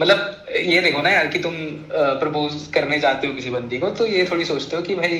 मतलब ये देखो ना यार कि तुम प्रपोज करने जाते हो किसी बंदी को, तो ये थोड़ी सोचते हो कि भाई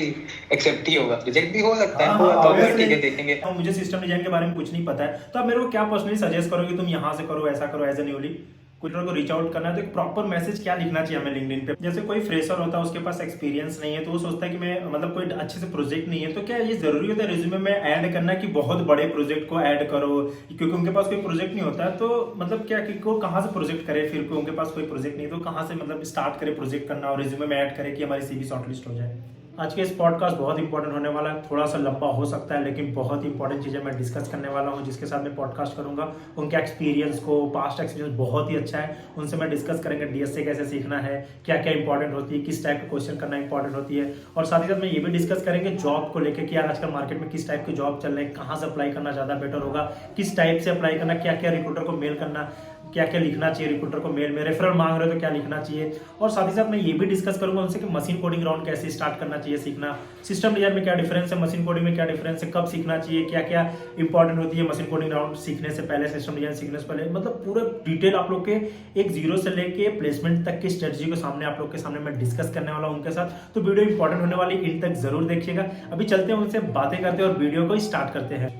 एक्सेप्ट ही होगा, रिजेक्ट भी हो सकता है, हाँ हाँ हुआ तो हुआ, ऑब्वियसली। ठीक है देखेंगे। तो मुझे सिस्टम डिजाइन के बारे में कुछ नहीं पता है, तो आप मेरे को क्या पर्सनली सजेस्ट करोगे, तुम यहाँ से करो, ऐसा करो, एज ए न्यूली कुछ लोगों को रीच आउट करना है तो एक प्रॉपर मैसेज क्या लिखना चाहिए हमें लिंक्डइन पे? जैसे कोई फ्रेशर होता है, उसके पास एक्सपीरियंस नहीं है, तो वो सोचता है कि मैं मतलब कोई अच्छे से प्रोजेक्ट नहीं है, तो क्या ये जरूरी होता है रिज्यूमे में ऐड करना कि बहुत बड़े प्रोजेक्ट को ऐड करो, क्योंकि उनके पास कोई प्रोजेक्ट नहीं होता है, तो मतलब क्या कि को कहाँ से प्रोजेक्ट करे, फिर को उनके पास कोई प्रोजेक्ट नहीं तो कहाँ से मतलब स्टार्ट करे प्रोजेक्ट करना और रिज्यूमे में ऐड करे कि हमारी सीवी शॉर्टलिस्ट हो जाए? आज के इस पॉडकास्ट बहुत इंपॉर्टेंट होने वाला है, थोड़ा सा लंबा हो सकता है लेकिन बहुत इंपॉर्टेंट चीज़ें मैं डिस्कस करने वाला हूँ जिसके साथ मैं पॉडकास्ट करूँगा। उनके एक्सपीरियंस को, पास्ट एक्सपीरियंस बहुत ही अच्छा है, उनसे मैं डिस्कस करेंगे डीएसए कैसे सीखना है, क्या क्या इंपॉर्टेंट होती है, किस टाइप का क्वेश्चन करना इंपॉर्टेंट होती है, और साथ ही साथ मैं ये भी डिस्कस करेंगे जॉब को लेकर कि यार आजकल मार्केट में किस टाइप के जॉब चल रहे हैं, कहाँ से अप्लाई करना ज़्यादा बेटर होगा, किस टाइप से अप्लाई करना, क्या क्या रिक्रूटर को मेल करना, क्या क्या लिखना चाहिए रिक्रूटर को मेल में, रेफरल मांग रहे हो तो क्या लिखना चाहिए, और साथ ही साथ मैं ये भी डिस्कस करूंगा उनसे कि मशीन कोडिंग राउंड कैसे स्टार्ट करना चाहिए सीखना, सिस्टम डिजाइन में क्या डिफरेंस है, मशीन कोडिंग में क्या डिफरेंस है, कब सीखना चाहिए, क्या क्या इंपॉर्टेंट होती है मशीन कोडिंग राउंड सीखने से पहले, सिस्टम डिजाइन सीखने से पहले, मतलब पूरा डिटेल आप लोग के एक जीरो से लेके प्लेसमेंट तक की स्ट्रेटजी को सामने आप लोग के सामने मैं डिस्कस करने वाला हूँ उनके साथ। तो वीडियो इंपॉर्टेंट होने वाली, इन तक जरूर देखिएगा। अभी चलते हैं उनसे बातें करते हैं और वीडियो को स्टार्ट करते हैं।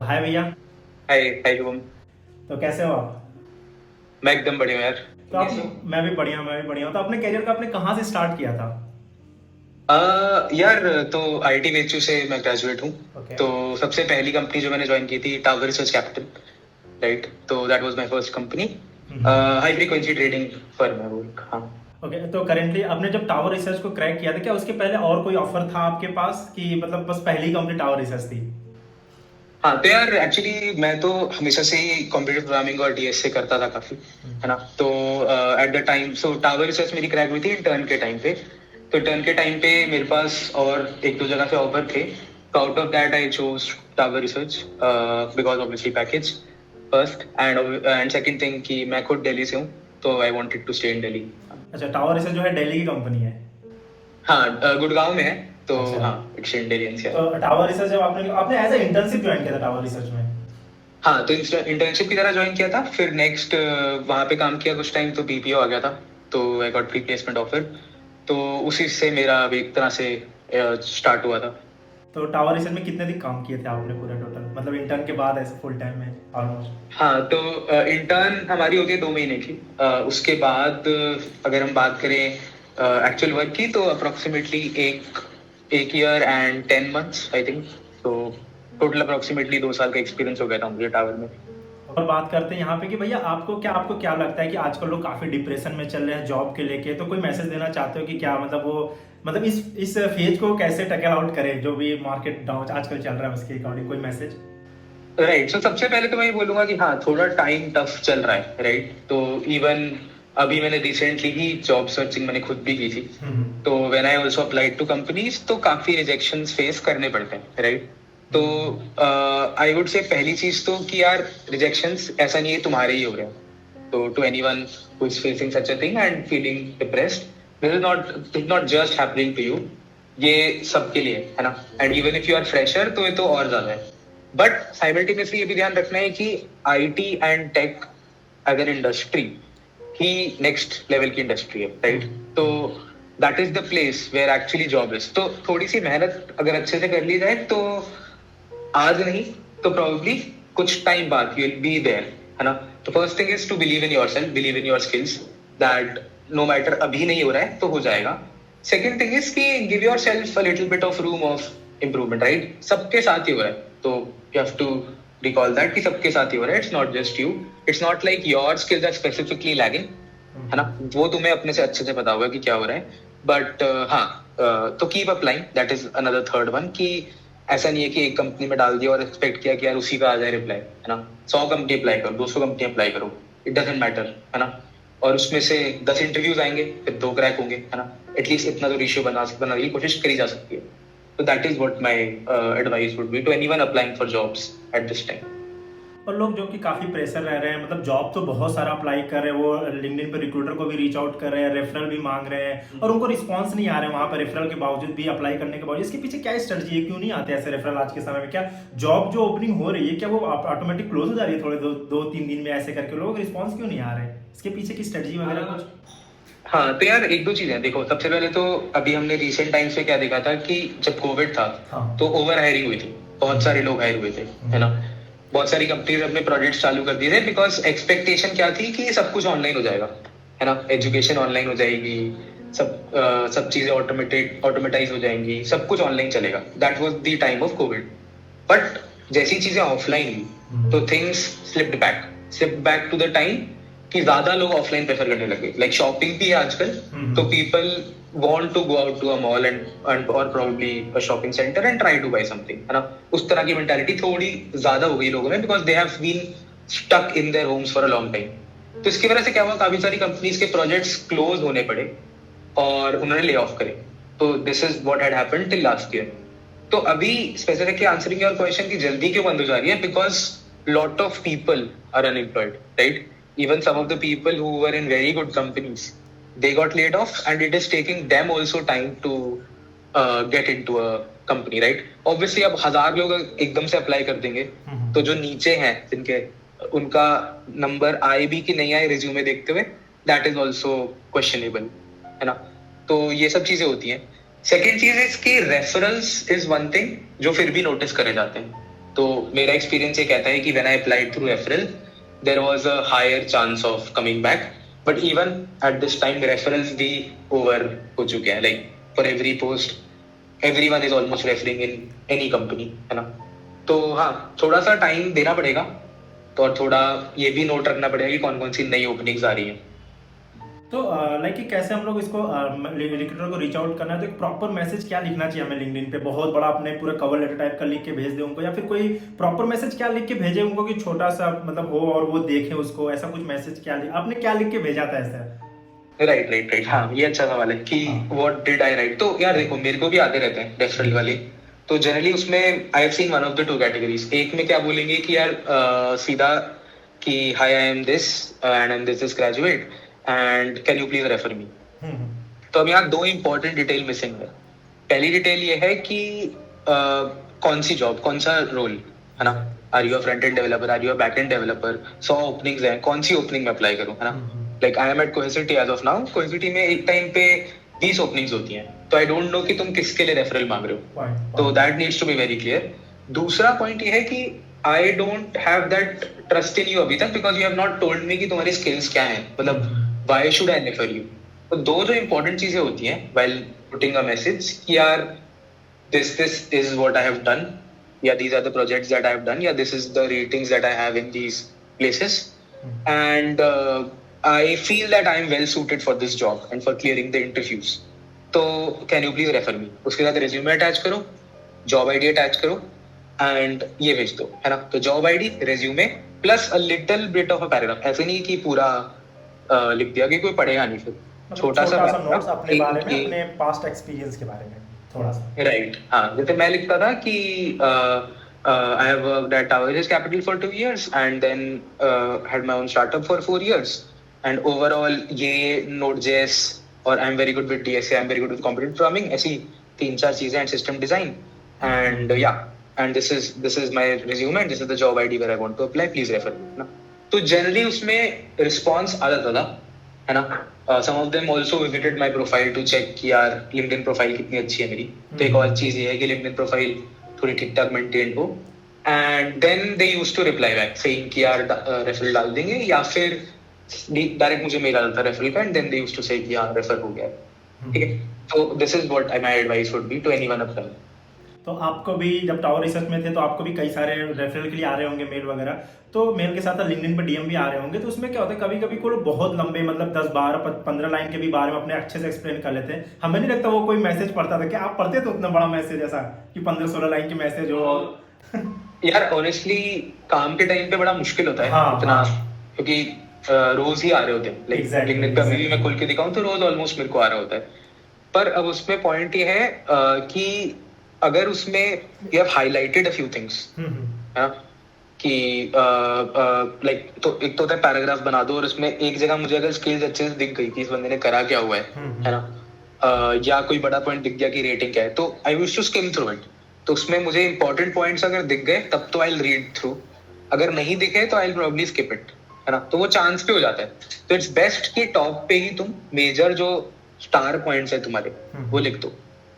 हाय भैया। हाय हाय शुभम। तो कैसे हो आप? मैं एकदम बढ़िया हूँ यार, तो तुम आप? कैसे हो? मैं भी बढ़िया हूँ। तो अपने करियर का आपने कहाँ से स्टार्ट किया था? यार तो आईटी वेचू से मैं ग्रेजुएट हूँ। ओके। तो सबसे पहली कंपनी जो मैंने ज्वाइन की थी टावर रिसर्च कैपिटल, राइट, तो that was my first company. High frequency trading firm है वो, हाँ। ओके, तो करेंटली आपने जब टावर रिसर्च को क्रैक किया था, क्या उसके पहले और कोई ऑफर था आपके पास कि मतलब बस पहली कंपनी टावर रिसर्च थी? हाँ तो यार एक्चुअली मैं तो हमेशा से ही कंप्यूटर प्रोग्रामिंग और डीएस से करता था काफी, है ना। तो at the time so tower research मेरी क्रैक हुई थी इंटर्न के टाइम पे। तो इंटर्न के टाइम पे मेरे पास और एक दो जगह से ऑफर थे, तो out of that I chose Tower Research because obviously package first, and second thing कि मैं खुद दिल्ली से हूँ, तो I wanted to stay in Delhi. अच्छा, टावर रिसर्च जो है दिल्ली की कंपनी है? हाँ गुड़गांव में है, तो अच्छा। हाँ इट्स इन दिल्ली एनसीआर। तो टावर रिसर्च जब आपने आपने एज ए इंटर्नशिप ज्वाइन किया था टावर रिसर्च में? हाँ तो इंटर्नशिप की तरह ज्वाइन किया था, फिर नेक्स्ट वहाँ पे काम किया कुछ टाइम, तो बीपीओ आ गया था, तो I got pre placement offer. तो उसी से मेरा अभी एक तरह से स्टार्ट हुआ था। तो टावर रिसर्च में कितने दिन काम किए थे आपने पूरे टोटल, मतलब इंटर्न के बाद ऐसे फुल टाइम में ऑलमोस्ट? हाँ तो इंटर्न हमारी होती है 2 महीने की, उसके बाद अगर हम बात करें एक्चुअल वर्क की, तो अप्रोक्सीमेटली एक एक year and 10 months I think. तो टोटल अप्रोक्सीमेटली 2 साल का एक्सपीरियंस हो गया था मुझे टावर में। और बात करते हैं यहाँ पे कि भैया आपको क्या लगता है कि आजकल लोग काफी डिप्रेशन में चल रहे हैं जॉब के लेके, तो कोई मैसेज देना चाहते हो कि क्या मतलब वो मतलब इस फेज को कैसे टैकल आउट करें, जो भी मार्केट डाउन आजकल चल रहा है उसके अकॉर्डिंग कोई मैसेज? राइट, सो सबसे पहले तो मैं ये बोलूंगा कि हाँ थोड़ा टाइम टफ चल रहा है, राइट। तो इवन अभी मैंने रिसेंटली ही जॉब सर्चिंग मैंने खुद भी की थी, तो when I also applied to companies, तो काफी रिजेक्शंस फेस करने पड़ते हैं, राइट। तो आई वुड से पहली चीज तो कि यार रिजेक्शंस ऐसा नहीं है तुम्हारे ही हो रहे हैं, तो to anyone who is facing such a thing and feeling depressed, this is not just happening to you, ये सबके लिए है ना। And even if you are fresher तो ये तो और ज्यादा है। बट साइमल्टेनियसली ये भी ध्यान रखना है कि IT and tech as an industry ही नेक्स्ट लेवल की इंडस्ट्री है, राइट। तो that is the place where actually job is. तो थोड़ी सी मेहनत अगर अच्छे से कर ली जाए, तो आज नहीं तो प्रोबेबली कुछ टाइम बाद यू विल बी देयर, है ना। तो first thing is to believe in yourself, believe in your skills, that no matter अभी नहीं हो रहा है तो हो जाएगा। सेकंड थिंग इज कि give yourself a little bit of room of improvement, right. सबके साथ ही हो रहा है, तो you have to recall that कि सबके साथ ही हो रहा है, it's not just you, it's not like your skills are specifically lagging, है ना। वो तुम्हें अपने से अच्छे से पता होगा कि क्या हो रहा है। बट हाँ तो keep applying, that is another third one, कि ऐसा नहीं है कि एक कंपनी में डाल दिया और एक्सपेक्ट किया कि यार उसी का आ जाए रिप्लाई, है ना। 100 कंपनी अप्लाई करो, 200 कंपनी अप्लाई करो, इट डजेंट मैटर, है ना। और उसमें से 10 इंटरव्यूज आएंगे, फिर 2 क्रैक होंगे, है ना। एटलीस्ट इतना तो रेशियो बनाने की कोशिश करी जा सकती है। तो that is what my advice would be to anyone applying for jobs at this time. और लोग जो कि काफ़ी प्रेशर रह रहे हैं, मतलब जॉब तो बहुत सारा अप्लाई कर रहे हैं, वो लिंक्डइन पे रिक्रूटर को भी रीच आउट कर रहे हैं, रेफरल भी मांग रहे हैं और उनको रिस्पांस नहीं आ रहे हैं वहाँ पर रेफरल के बावजूद भी, अप्लाई करने के बावजूद। इसके पीछे क्या स्ट्रेटजी है, क्यों नहीं आते ऐसे रेफरल आज के समय में? क्या जॉब जो ओपनिंग हो रही है क्या वो ऑटोमेटिक क्लोज हो जा रही है थोड़े 2-3 दिन में ऐसे करके? लोग रिस्पॉन्स क्यों नहीं आ रहे हैं? इसके पीछे की स्ट्रेटजी वगैरह कुछ? हाँ तो यार एक दो चीजें देखो, सबसे पहले तो अभी हमने रिसेंट टाइम्स में क्या देखा था कि जब कोविड था हाँ। तो ओवर हायरिंग हुई थी, बहुत सारे लोग हायर हुए थे, है ना। बहुत सारी कंपनीज अपने प्रोजेक्ट्स चालू कर दिए थे बिकॉज एक्सपेक्टेशन क्या थी कि सब कुछ ऑनलाइन हो जाएगा, है ना। एजुकेशन ऑनलाइन हो जाएगी, सब चीजें ऑटोमेटाइज हो जाएंगी, सब कुछ ऑनलाइन चलेगा। That was the time of Covid. But जैसी चीजें ऑफलाइन हुई तो things slipped back to the time कि ज्यादा लोग ऑफलाइन प्रेफर करने लगे। लाइक शॉपिंग भी है आजकल, तो people want to go out to a mall and or probably a shopping center and try to buy something, है ना। उस तरह की मेंटालिटी थोड़ी ज्यादा हो गई लोगों में because they have been stuck in their homes for a long time. तो इसकी वजह से क्या हुआ, काफी सारी कंपनीज के प्रोजेक्ट्स क्लोज होने पड़े और उन्होंने ले ऑफ करे। तो this is what had happened till last year. तो अभी स्पेसिफिकली आंसरिंग योर क्वेश्चन की जल्दी क्यों बंद हो जा रही है, because lot of people are unemployed, right. Even some of the people who were in very good companies, they got laid off and it is taking them also time to get into a company, right? Obviously अब 1000 लोग एकदम से apply कर देंगे तो जो नीचे हैं जिनके उनका नंबर आए भी कि नहीं आए रिज्यूमे देखते हुए, that is also questionable, है ना। तो ये सब चीजें होती हैं। सेकेंड चीज इज कि रेफरल्स इज वन थिंग जो फिर भी नोटिस करे जाते हैं। तो मेरा एक्सपीरियंस ये कहता है कि when I applied through referral there was a higher chance of coming back, but even at this time referrals भी over हो चुके हैं। like for every post everyone is almost referring in any company, है ना। तो हाँ, थोड़ा सा टाइम देना पड़ेगा तो और थोड़ा ये भी नोट रखना पड़ेगा कि कौन कौन सी नई ओपनिंग्स आ रही हैं। तो लाइक कि कैसे हम लोग इसको रिक्रूटर को रीच आउट करना है, तो एक प्रॉपर मैसेज क्या लिखना चाहिए हमें लिंक्डइन पे? बहुत बड़ा अपने पूरा कवर लेटर टाइप का लिख के भेज दे उनको, या फिर कोई प्रॉपर मैसेज क्या लिख के भेजे उनको कि छोटा सा मतलब हो और वो देखे उसको? ऐसा कुछ मैसेज क्या आपने क्या लिख के भेजा था ऐसा? राइट हाँ, ये अच्छा सवाल है कि व्हाट डिड आई राइट। तो यार देखो, मेरे को भी आते रहते हैं रेफरल वाले। तो जनरली उसमें I have seen one of the two categories. एक में क्या बोलेंगे कि यार सीधा कि hi I am this and I am this graduate and can you please refer me. तो अब यहाँ दो इंपॉर्टेंट डिटेल मिसिंग है। पहली डिटेल ये है कि कौन सी जॉब, कौन सा रोल, है ना। Are you a front end developer, are you a back end developer? 100 openings हैं, कौन सी ओपनिंग में अप्लाई करूं, है ना। Like I am at Cohesity as of now. Cohesity में एक टाइम पे 20 ओपनिंग्स होती हैं, तो आई डोंट नो कि तुम किसके लिए रेफरल मांग रहे हो। तो that needs to be very clear. दूसरा पॉइंट ये है कि I don't have that trust in you अभी तक because you have not told me कि तुम्हारी स्किल्स क्या हैं, मतलब why should I refer you? तो दो जो important चीजें होती हैं while putting a message कि यार this is what I have done, या these are the projects that I have done, या this is the ratings that I have in these places, and I feel that I am well suited for this job and for clearing the interviews. तो can you please refer me? उसके साथ resume attach करो, job ID attach करो and ये भेज दो, है ना। तो job ID, resume plus a little bit of a paragraph। ऐसे नहीं कि पूरा लिख दिया कि कोई पढ़ेगा नहीं, फिर मतलब छोटा सा नोट्स अपने बारे में, अपने पास्ट एक्सपीरियंस के बारे में थोड़ा सा। राइट हाँ, जैसे मैं लिखता था कि I have worked at Towerjes Capital for 2 years and then had my own startup for 4 years and overall ये नोड.जेएस और I am very good with DSA, I am very good with computer programming, ऐसी 3-4 चीजें and system design and या and this is my resume and this is the job ID where I want to apply, please refer me, ना। तो generally उसमें response आ जाता था, है ना। Some of them also visited my profile to check कि यार लिंक्डइन प्रोफाइल कितनी अच्छी है मेरी। तो एक और चीज ये है कि लिंक्डइन प्रोफाइल थोड़ी ठीक ठाक मेंटेन हो and then they used to reply back saying कि यार रेफरल डाल देंगे, या फिर डायरेक्ट मुझे मेल आता था रेफरल का and then they used to say कि यार रेफर हो गया, ठीक है। तो this is what my advice would be to anyone apply. तो आपको भी जब टावर रिसर्च में थे तो आपको भी कई सारे रेफरल के लिए आ रहे होंगे मेल वगैरह, तो मेल के साथ लिंक्डइन पर डीएम भी आ रहे होंगे। तो उसमें क्या होता है, कभी कभी को लोग बहुत लंबे मतलब 10-12-15 लाइन के भी बारे में अपने अच्छे से एक्सप्लेन कर लेते हैं। हमें नहीं लगता वो कोई मैसेज पढ़ता था। क्या आप पढ़ते थे उतना बड़ा मैसेज ऐसा कि 15-16 लाइन के मैसेज हो? यार ऑनेस्टली काम के टाइम पे बड़ा मुश्किल होता है इतना, क्योंकि रोज ही आ रहे होते हैं। लाइक लिंक्डइन पे अभी मैं खोल के दिखाऊं तो रोज ऑलमोस्ट मेरे को आ रहा होता है। पर अब उसमें पॉइंट ये है कि अगर उसमें you have highlighted a few things, है ना, कि लाइक तो एक तो होता है पैराग्राफ बना दो और उसमें एक जगह मुझे अगर स्किल्स अच्छे से दिख गई कि इस बंदे ने करा क्या हुआ है ना, या कोई बड़ा पॉइंट दिख गया कि रेटिंग क्या है, तो I wish to skim through it. तो उसमें मुझे इंपॉर्टेंट पॉइंट्स अगर दिख गए तब तो आई विल रीड थ्रू, अगर नहीं दिखे तो I will probably skip it, है ना। तो वो चांस पे हो जाता है। तो इट्स बेस्ट कि टॉप पे ही तुम मेजर जो स्टार पॉइंट्स है तुम्हारे वो लिख दो,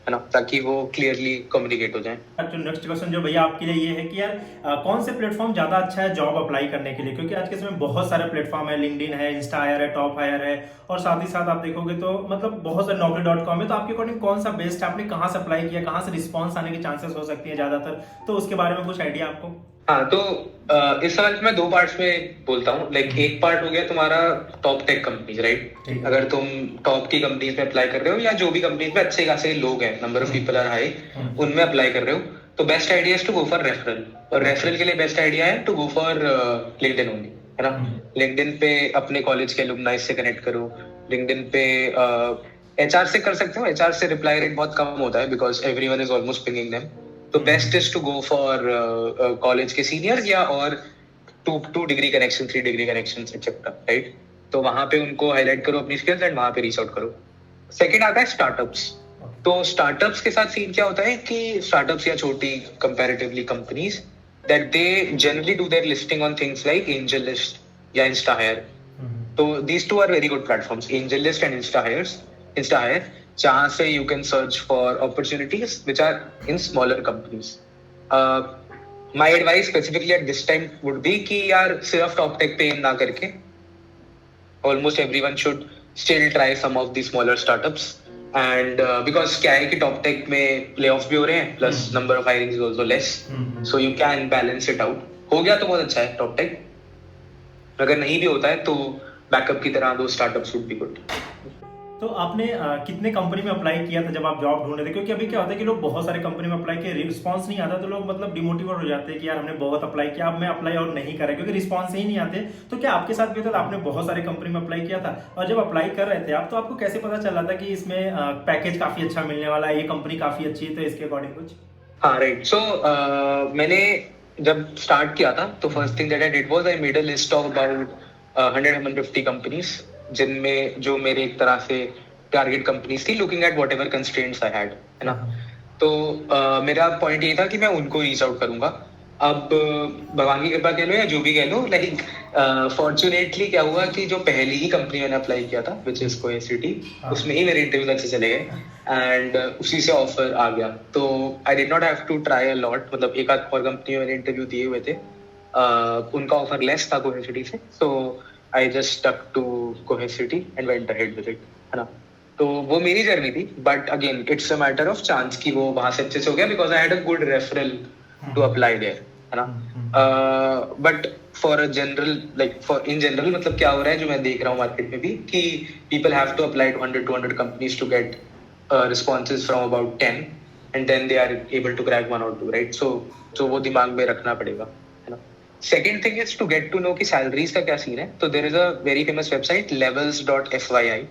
है ना, ताकि वो क्लियरली कम्युनिकेट हो जाए। तो नेक्स्ट क्वेश्चन जो भैया आपके लिए ये है कि यार कौन से प्लेटफॉर्म ज्यादा अच्छा है जॉब अप्लाई करने के लिए, क्योंकि आज के समय बहुत सारे प्लेटफॉर्म है, लिंक्डइन है, इंस्टा हायर है, टॉप हायर है, और साथ ही साथ आप देखोगे तो मतलब बहुत सारे Naukri.com है। तो आपके अकॉर्डिंग कौन सा बेस्ट है, आपने कहाँ से अप्लाई किया, कहाँ से रिस्पॉन्स आने की चांसेस हो सकती है ज्यादातर, तो उसके बारे में कुछ आइडिया आपको? हाँ, तो इस सवाल में दो पार्ट्स में बोलता हूँ। लाइक एक पार्ट हो गया तुम्हारा टॉप टेक कंपनीज, राइट। अगर तुम टॉप की कंपनीज में अप्लाई कर रहे हो या जो भी कंपनीज में अच्छे खासे लोग हैं, number of people are high, उनमें अप्लाई कर रहे हो, तो best idea is to go for referral. और रेफरल के लिए बेस्ट आइडिया है to go for LinkedIn only, है ना। लिंक्डइन पे अपने कॉलेज के अलुमनाई से कनेक्ट करो। लिंक्डइन पे एचआर से कर सकते हो, एचआर से रिप्लाई रेट बहुत कम होता है because everyone is almost pinging them. तो best is to go for college के सीनियर्स या और 2 degree connection, 3 degree connection etcetera, right. तो वहां पे उनको हाईलाइट करो अपनी स्किल्स एंड वहां पे रीच आउट करो। सेकंड आता है स्टार्टअप्स। तो स्टार्टअप्स के साथ सीन क्या होता है कि स्टार्टअप्स या छोटी comparatively companies that they generally do their listing on things like AngelList या इंस्टा हायर। तो these two are very good platforms, AngelList and Instahyre, जहां से you can search for opportunities which are in smaller companies. My advice specifically at this time would be कि यार सिर्फ top tech पे ना करके almost everyone should still try some of the smaller startups. And because क्या है कि top tech में प्ले ऑफ भी हो रहे हैं, plus number of hiring is also less, so you can balance it out. हो गया तो बहुत अच्छा है टॉप टेक, अगर नहीं भी होता है तो बैकअप की तरह दो स्टार्टअप्स वुड बी गुड। तो आपने कितने कंपनी में अप्लाई किया था जब आप जॉब ढूंढ रहे थे? क्योंकि अभी क्या होता है कि लोग बहुत सारे कंपनी में अप्लाई किए, रिस्पांस नहीं आता, तो लोग मतलब डिमोटिवेट हो जाते हैं कि यार हमने बहुत अप्लाई किया, अब मैं अप्लाई और नहीं करें क्योंकि रिस्पांस ही नहीं आते। तो क्या आपके साथ भी था, आपने बहुत सारे कंपनी में अप्लाई किया था, और जब अप्लाई कर रहे थे आप, तो आपको कैसे पता चल रहा था कि इसमें पैकेज काफी अच्छा मिलने वाला है, ये कंपनी काफी अच्छी है, तो इसके अकॉर्डिंग कुछ? हाँ, राइट। सो मैंने जब स्टार्ट किया था तो first thing that I did was I made a list of about 150 companies, जिनमें जो मेरे एक तरह से टारगेट कंपनीज थी, looking at whatever constraints I had, है ना। तो मेरा पॉइंट ये था कि मैं उनको रीच आउट करूंगा। अब भगवान की कृपा कह लो या जो भी कह लो, लाइक फॉर्चुनेटली क्या हुआ कि जो पहली ही कंपनी मैंने अप्लाई किया था विच इज कोहेसिटी, उसमें ही मेरे इंटरव्यूज अच्छे चले गए एंड उसी से ऑफर आ गया। तो I did not have to try a lot, मतलब एक आध और कंपनी में मैंने इंटरव्यू दिए हुए थे, उनका ऑफर लेस था कोहेसिटी से, so I just stuck to Cohesity and went ahead with it, है ना। तो वो मेरी जर्नी थी, but again it's a matter of chance कि वो वहां से अच्छे से हो गया because I had a good referral to apply there, है ना। But for a general like for in general मतलब क्या हो रहा है जो मैं देख रहा हूँ मार्केट में भी, कि people have to apply 200 companies to get responses from about 10 and then they are able to crack 1 or 2, right. So वो दिमाग में रखना पड़ेगा, है ना। Second thing is to get to know कि सैलरीज का क्या सीन है। तो there is a very famous website levels.fyi।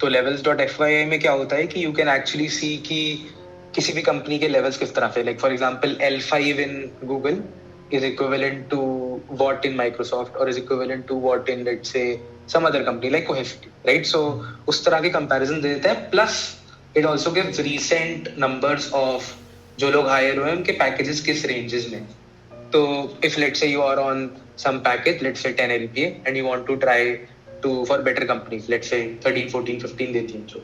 तो levels.fyi में क्या होता है कि यू कैन एक्चुअली सी कि किसी भी कंपनी के लेवल्स किस तरह से, like for example L5 in Google is equivalent to what in Microsoft और is equivalent to what in let's say some other company like Cohesity, right. So उस तरह के कंपैरिजन दे देता है, plus it also gives recent numbers of जो लोग higher हुए हैं उनके पैकेजेस किस रेंजेस में। तो if let's say you are on some package, let's say 10 LPA, and you want to try to for better companies, let's say 13, 14, 15 देती हैं, so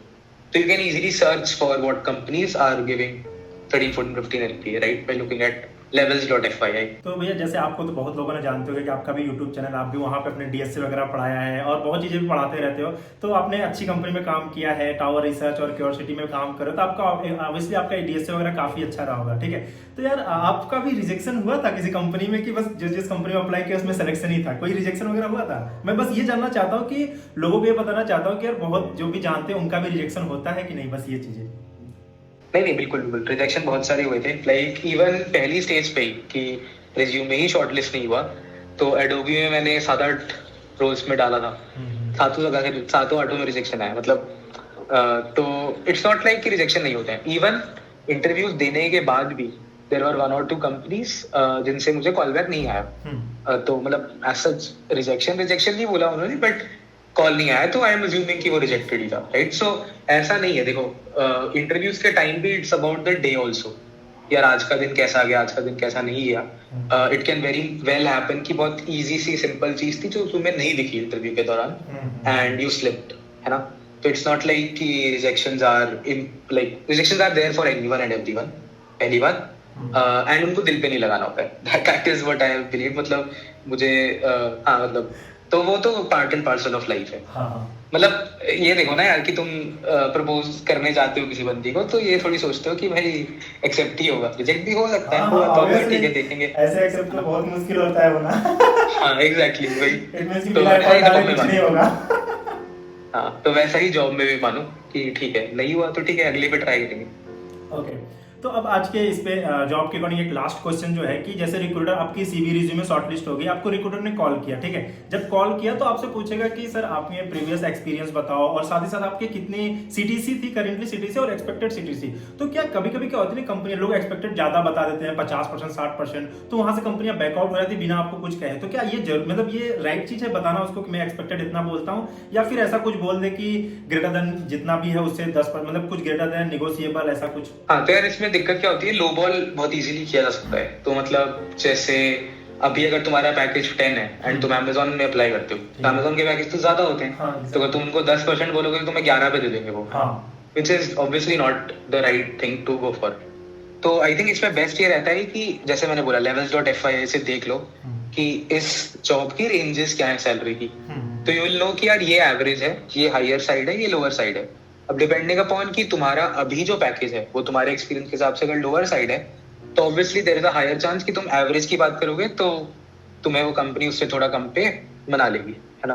you can easily search for what companies are giving 13, 14, 15 LPA, right, by looking at levels.fyi। तो भैया जैसे आपको तो बहुत लोगों ने जानते होंगे कि आपका भी यूट्यूब चैनल, आप भी वहाँ पे अपने DSC वगैरह पढ़ाया है और बहुत चीज़ें भी पढ़ाते रहते हो, तो आपने अच्छी कंपनी में काम किया है, टावर रिसर्च और क्योरसिटी में काम करो, तो आपका ऑब्वियसली आपका DSC वगैरह काफ़ी अच्छा रहा होगा, ठीक है। तो यार आपका भी रिजेक्शन हुआ था किसी कंपनी में कि बस जिस कंपनी में अप्लाई किया उसमें सिलेक्शन ही था, कोई रिजेक्शन वगैरह हुआ था? मैं बस ये जानना चाहता हूँ कि लोगों को ये बताना चाहता हूँ कि यार बहुत जो भी जानते हैं उनका भी रिजेक्शन होता है कि नहीं, बस ये चीज़ें। नहीं, बिल्कुल रिजेक्शन बहुत सारे हुए थे, लाइक इवन पहली स्टेज पे ही कि रिज्यूमे ही शॉर्टलिस्ट नहीं हुआ, तो एडोबी में मैंने 7-8 रोल्स में डाला था, 7-8 में रिजेक्शन आया, मतलब तो इट्स नॉट लाइक कि रिजेक्शन नहीं होते हैं, इवन इंटरव्यूज देने के बाद भी देयर वर 1 or 2 कंपनीज जिनसे मुझे कॉल बैक नहीं आया। तो मतलब एज सच रिजेक्शन नहीं बोला उन्होंने, बट कॉल नहीं आया, तो आई एम अज्यूमिंग कि वो रिजेक्टेड ही था, राइट। सो ऐसा नहीं है, देखो इंटरव्यूज के टाइम भी it's about the day also, यार आज का दिन कैसा गया, आज का दिन कैसा नहीं गया। It can very well happen कि बहुत इजी सी सिंपल चीज थी जो तुम्हें नहीं दिखी इंटरव्यू के दौरान, एंड यू स्लिप्ड, है ना। तो इट्स नॉट लाइक कि rejections are there for anyone and everyone, पहली बात। एंड उनको दिल पे नहीं लगाना होता है, that is what I believe. मतलब मुझे हाँ मतलब तो वो तो part and parcel of life है। मतलब ये देखो ना यार कि तुम प्रपोज करने जाते हो किसी बंदी को, तो ये थोड़ी सोचते हो कि भाई एक्सेप्ट ही होगा, रिजेक्ट भी हो सकता है, हुआ तो ठीक है देखेंगे, ऐसे एक्सेप्ट तो बहुत मुश्किल होता है होना। हाँ एग्जैक्टली वही। तो वैसा ही जॉब में नहीं होगा। हाँ तो वैसा ही जॉब में भी मानो कि ठीक है नहीं हुआ तो ठीक है, अगले पे ट्राई करेंगे। ओके, तो अब आज के इस पे जॉब के अकॉर्डिंग एक लास्ट क्वेश्चन जो है कि जैसे रिक्रूटर आपकी सीवी रिज्यूमे शॉर्टलिस्ट होगी, आपको रिक्रूटर ने कॉल किया, ठीक है। जब कॉल किया तो आपसे पूछेगा कि सर आपने प्रीवियस एक्सपीरियंस बताओ, और साथ ही साथ आपके कितनी सीटीसी थी, करेंटली सीटीसी और एक्सपेक्टेड सीटीसी। तो क्या कभी कभी क्या होती है कंपनी लोग एक्सपेक्टेड ज्यादा बता देते हैं, 50% 60%, तो वहां से कंपनियां बैकआउट हो जाती बिना आपको कुछ कहे। तो क्या ये मतलब ये राइट चीज है बताना उसको कि मैं एक्सपेक्टेड इतना बोलता हूँ, या फिर ऐसा कुछ बोल दे कि ग्रेटर देन जितना भी है उससे 10% मतलब कुछ ग्रेटर देन निगोशिएबल, ऐसा कुछ। हाँ तो यार इसमें दिक्कत क्या होती है, लो बॉल बहुत इजीली किया जा सकता है। तो मतलब जैसे अभी अगर तुम्हारा पैकेज 10 है एंड तुम अमेजोन में अप्लाई करते हो, तो अमेजोन के पैकेज तो ज्यादा होते हैं। तो अगर तुम उनको 10% बोलोगे तो तुम्हें 11 पे दे देंगे वो, which is obviously not the right thing to go for. तो आई थिंक इसमें बेस्ट ये रहता है कि जैसे मैंने बोला levels.fyi से देख लो कि इस जॉब की रेंजेस क्या है सैलरी की, तो यू विल नो कि यार ये एवरेज है, ये हायर साइड है, ये लोअर साइड है। अब डिपेंडिंग अपॉन कि तुम्हारा अभी जो पैकेज है वो तुम्हारे एक्सपीरियंस के हिसाब से अगर लोअर साइड है, तो obviously there is a higher chance कि तुम एवरेज की बात करोगे तो तुम्हें वो कंपनी उससे थोड़ा कम पे बना लेगी, है ना।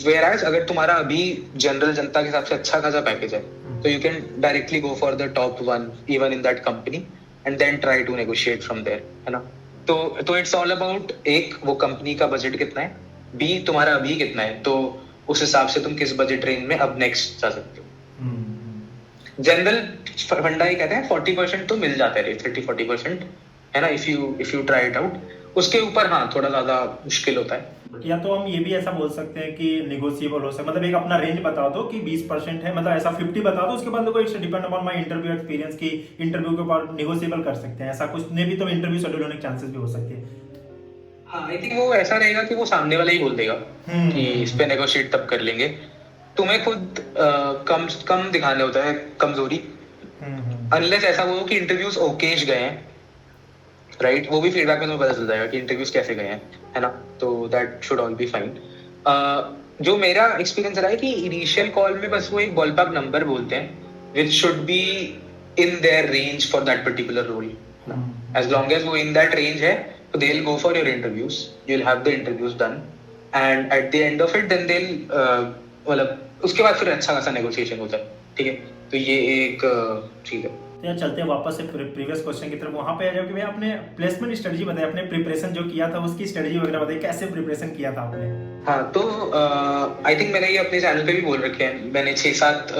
वेयरएज अगर तुम्हारा अभी जनरल जनता के हिसाब से अच्छा खासा पैकेज है, तो you can directly go for the top one even in that company and then try to negotiate from there, है ना। तो इट्स ऑल अबाउट एक वो कंपनी का बजट कितना है, बी तुम्हारा अभी कितना है, तो उस हिसाब से तुम किस बजट रेंज में अब नेक्स्ट जा सकते हो। जनरल फंडा ही कहते हैं 40% तो मिल जाता है, 30-40%, है ना, if you try it out. उसके ऊपर हाँ थोड़ा ज्यादा मुश्किल होता है। या तो हम ये भी ऐसा बोल सकते हैं कि निगोशिएबल हो सकता है, मतलब एक अपना रेंज बता दो कि 20% है, मतलब ऐसा 50 बता दो, उसके बाद देखो it's depend upon my interview experience की इंटरव्यू के बाद निगोशिएबल कर सकते हैं, ऐसा कुछ नहीं भी तो इंटरव्यू शेड्यूल होने के चांसेस भी हो सकते हैं। हाँ आई थिंक वो ऐसा रहेगा कि वो सामने वाला ही बोल देगा कि इस पे नेगोशिएट तब कर लेंगे। तुम्हें खुद कम दिखाने होता है कमजोरी, अनलेस ऐसा हो कि इंटरव्यूज ओकेश गए हैं, राइट। वो भी फीडबैक में तुम्हें पता चल जाएगा कि इंटरव्यूज कैसे गए हैं, है ना। तो that should all be fine. जो मेरा एक्सपीरियंस रहा है कि इनिशियल कॉल में बस वो एक बॉलपार्क नंबर बोलते हैं which should be in their range for that particular role. As long as वो इन दैट रेंज है, so they'll go for your interviews, you'll have the interviews done, and at the end of it then they'll मतलब उसके बाद फिर अच्छा खासा negotiation होता है, ठीक है। तो ये एक चीज है। तो यार चलते हैं वापस से प्रीवियस क्वेश्चन की तरफ, वहाँ पे आ जाओ कि भाई आपने प्लेसमेंट स्ट्रेटजी बताई, आपने प्रिपरेशन जो किया था उसकी स्ट्रेटजी वगैरह बताई, कैसे प्रिपरेशन किया था आपने। हाँ तो आई थिंक मैंने ये अपने चैनल पे भी बोल रखे हैं, मैंने 6-7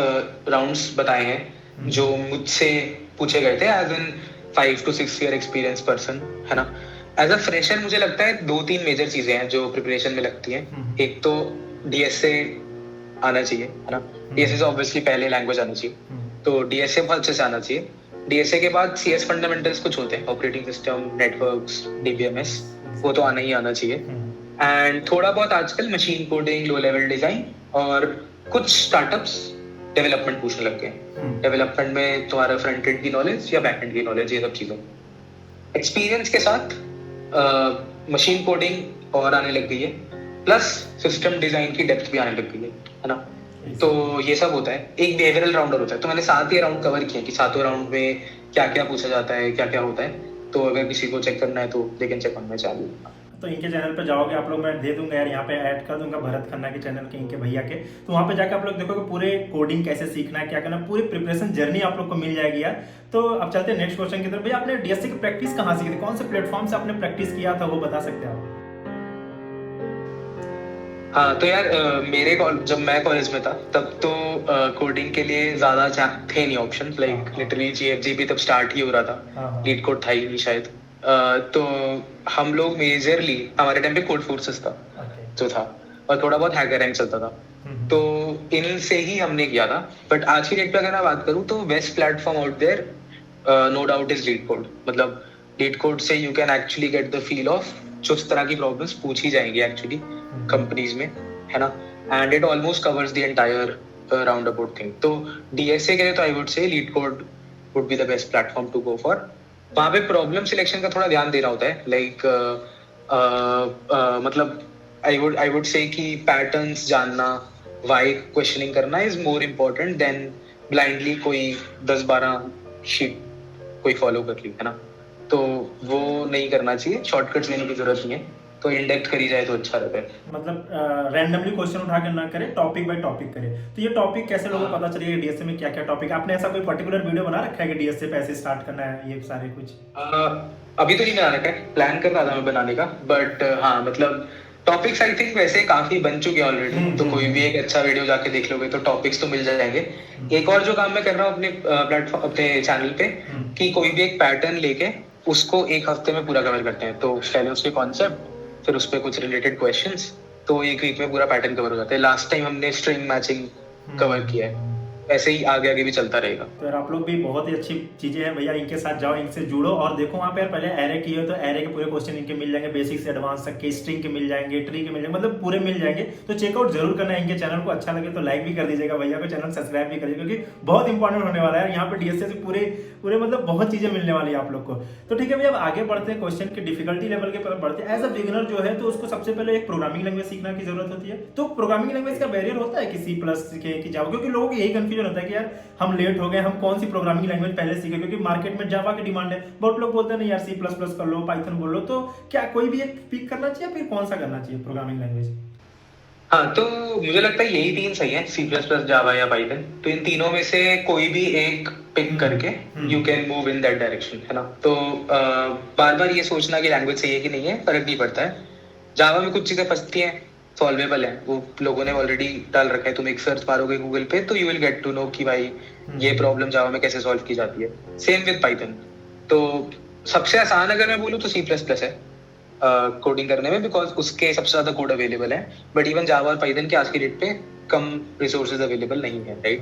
राउंड्स बताए हैं जो मुझसे पूछे गए थे as an 5 to 6 year experience person, है ना। एज अ फ्रेशर मुझे लगता है 2-3 मेजर चीजें हैं जो प्रिपरेशन में लगती हैं। एक तो डीएसए आना चाहिए, है ना। डीएसए से ऑब्वियसली पहले लैंग्वेज आना चाहिए, तो डीएसए बहुत अच्छे से आना चाहिए। डीएसए के बाद सीएस फंडामेंटल्स कुछ होते हैं, ऑपरेटिंग सिस्टम, नेटवर्क्स, डीबीएमएस, वो तो आना ही आना चाहिए। एंड थोड़ा बहुत आजकल machine coding, low level design, और कुछ स्टार्टअप्स डेवलपमेंट पूछने लग गए। डेवलपमेंट में तुम्हारा फ्रंट एंड की नॉलेज या बैक एंड की नॉलेज, ये सब चीजों एक्सपीरियंस के साथ मशीन कोडिंग और आने लग गई है, प्लस सिस्टम डिजाइन की डेप्थ भी आने लग गई है ना। तो ये सब होता है। एक बिहेवियरल राउंडर होता है, तो मैंने 7 ही राउंड कवर किए कि 7 राउंड में क्या क्या पूछा जाता है, क्या क्या होता है। तो अगर किसी को चेक करना है तो they can check on my channel. तो इनके चैनल पे जाओगे आप लोग, मैं दे दूंगा यार यहाँ पे ऐड कर दूंगा भरत खन्ना के चैनल के, इनके भैया के। तो वहाँ पे जाकर आप लोग देखोगे पूरे कोडिंग कैसे सीखना है, क्या करना है, पूरी प्रिपरेशन जर्नी आप लोग को मिल जाएगी यार। तो अब चलते हैं नेक्स्ट क्वेश्चन की तरफ। भैया आपने डीएससी की प्रैक्टिस कहाँ सीखी थी, कौन से प्लेटफॉर्म से आपने प्रैक्टिस किया था, वो बता सकते हैं आप। हाँ तो यार जब मैं कॉलेज में था तब तो कोडिंग के लिए ज्यादा थे नहीं ऑप्शन, लाइक लिटरली जीएफजीपी तब स्टार्ट ही हो रहा था, लीड कोड था ही नहीं शायद। तो हम लोग मेजरली हमारे टाइम पे कोड फोर्सेस था जो था, और थोड़ा बहुत हैकर रैंक चलता था, तो इनसे ही हमने किया था। बट आज की डेट पे अगर मैं बात करूँ तो best platform out there no doubt is LeetCode. मतलब लीड कोड से you can actually get the feel of जो इस तरह की प्रॉब्लम्स पूछी जाएंगी एक्चुअली कंपनीज में, है ना। And it almost covers the entire round about thing. तो डीएसए के लिए तो I would say LeetCode would be the best platform to go for. वहाँ पे प्रॉब्लम सिलेक्शन का थोड़ा ध्यान देना होता है, लाइक मतलब आई वुड से कि पैटर्न्स जानना, वाई क्वेश्चनिंग करना is more important then blindly कोई 10-12 शीट कोई फॉलो कर ली, है ना। तो वो नहीं करना चाहिए, शॉर्टकट्स लेने की जरूरत नहीं है, तो इंडेक्ट करी जाए तो अच्छा रहता है। मतलब रैंडमली क्वेश्चन उठा के ना करे, टॉपिक बाय टॉपिक करे। तो ये टॉपिक कैसे लोगों को पता चलेगा डीएसए में क्या क्या टॉपिक? आपने ऐसा कोई पर्टिकुलर वीडियो बना रखा है कि डीएसए पे ऐसे स्टार्ट करना है ये सारे कुछ? अभी तो नहीं बना रखा है, प्लान कर रहा था मैं बनाने का, बट हाँ मतलब टॉपिक्स आई थिंक वैसे काफी बन चुके हैं ऑलरेडी, तो कोई भी एक अच्छा वीडियो जाके देख लोगे तो टॉपिक्स तो मिल जाएंगे। एक और जो काम मैं कर रहा हूँ अपने प्लेटफॉर्म, अपने चैनल पे, कि कोई भी एक पैटर्न लेके उसको एक हफ्ते में पूरा कवर करते हैं। तो पहले उसके कॉन्सेप्ट, फिर उस पर कुछ रिलेटेड क्वेश्चंस, तो एक वीक में पूरा पैटर्न कवर हो जाता है। लास्ट टाइम हमने स्ट्रिंग मैचिंग कवर किया है, ऐसे ही आगे आगे भी चलता रहेगा। तो यार आप लोग भी बहुत ही अच्छी चीजें हैं भैया, इनके साथ जाओ, इनसे जुड़ो और देखो वहाँ पे यार पहले एरे की हो तो एरे के पूरे क्वेश्चन इनके मिल जाएंगे, बेसिक से एडवांस तक के, स्ट्रिंग के मिल जाएंगे, ट्री के मिल जाएंगे, मतलब पूरे मिल जाएंगे। तो चेकआउट जरूर करना है इनके चैनल को, अच्छा लगे तो लाइक भी कर दीजिएगा, भैया को चैनल सब्सक्राइब भी करिएगा, क्योंकि बहुत इंपॉर्टेंट होने वाला है यहाँ पे डीएसए से पूरे मतलब बहुत चीजें मिलने वाली है आप लोग को। तो ठीक है भैया, अब आगे बढ़ते हैं, क्वेश्चन के डिफिकल्टी लेवल के पर बढ़ते हैं। एज अ बिगिनर जो है तो उसको सबसे पहले एक प्रोग्रामिंग लैंग्वेज सीखना की जरूरत होती है। तो प्रोग्रामिंग लैंग्वेज का बैरियर होता है कि सी प्लस सीखे कि जावा? क्योंकि लोगों को यही कंफ्यूजन होता है कि यार हम लेट हो गए, हम कौन सी प्रोग्रामिंग लैंग्वेज पहले सीखे, क्योंकि मार्केट में जावा की डिमांड है। बहुत लोग बोलते हैं नहीं यार सी प्लस प्लस कर लो, पाइथन बोल लो। तो क्या कोई भी एक पिक करना चाहिए, फिर कौन सा करना चाहिए प्रोग्रामिंग लैंग्वेज? हाँ तो मुझे लगता है यही तीन सही है, सी प्लस प्लस, जावा या पाइथन। तो इन तीनों में से कोई भी एक पिक करके you can move in that direction, है ना। तो बार बार ये सोचना कि लैंग्वेज सही है कि नहीं है, फर्क नहीं पड़ता है। जावा में कुछ चीजें फंसती हैं, सॉल्वेबल है, वो लोगों ने ऑलरेडी डाल रखा है। तुम एक सर्च मारोगे गूगल पे तो you will get to know कि भाई ये प्रॉब्लम जावा में कैसे सॉल्व की जाती है। Same with Python. तो सबसे आसान अगर मैं बोलूँ तो सी प्लस प्लस है कोडिंग करने में, बिकॉज उसके सबसे ज्यादा कोड अवेलेबल है। बट इवन जावा और पाइथन के आज की डेट पे कम रिसोर्सेज अवेलेबल नहीं है, right.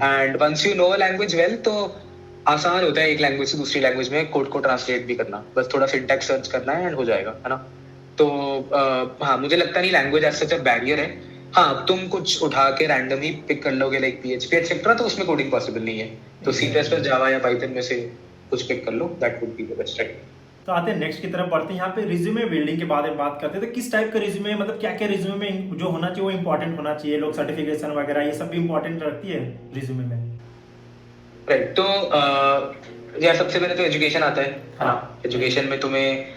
And once you know a language well तो आसान होता है एक लैंग्वेज से दूसरी लैंग्वेज में कोड को ट्रांसलेट भी करना, बस थोड़ा सिंटैक्स सर्च करना है एंड हो जाएगा, है ना। तो हाँ मुझे लगता नहीं language as such a barrier है। हाँ तुम कुछ उठा के रैंडम ही पिक कर लोगे लाइक पीएचपी एक्सेट्रा, तो उसमें कोडिंग पॉसिबल नहीं है। तो सी प्लस प्लस, जावा या पाइथन में से कुछ पिक कर लो, that would be the best, right. तो आते हैं नेक्स्ट की तरफ बढ़ते हैं। यहाँ पे रिज्यूमे बिल्डिंग के बारे में बात करते हैं। तो किस टाइप का रिज्यूमे, मतलब क्या क्या रिज्यूमे में जो होना चाहिए वो इंपॉर्टेंट होना चाहिए? लोग सर्टिफिकेशन वगैरह ये सब भी इंपॉर्टेंट रखती है रिज्यूमे में, राइट। तो यार सबसे पहले तो एजुकेशन आता है, हाँ। एजुकेशन में तुम्हें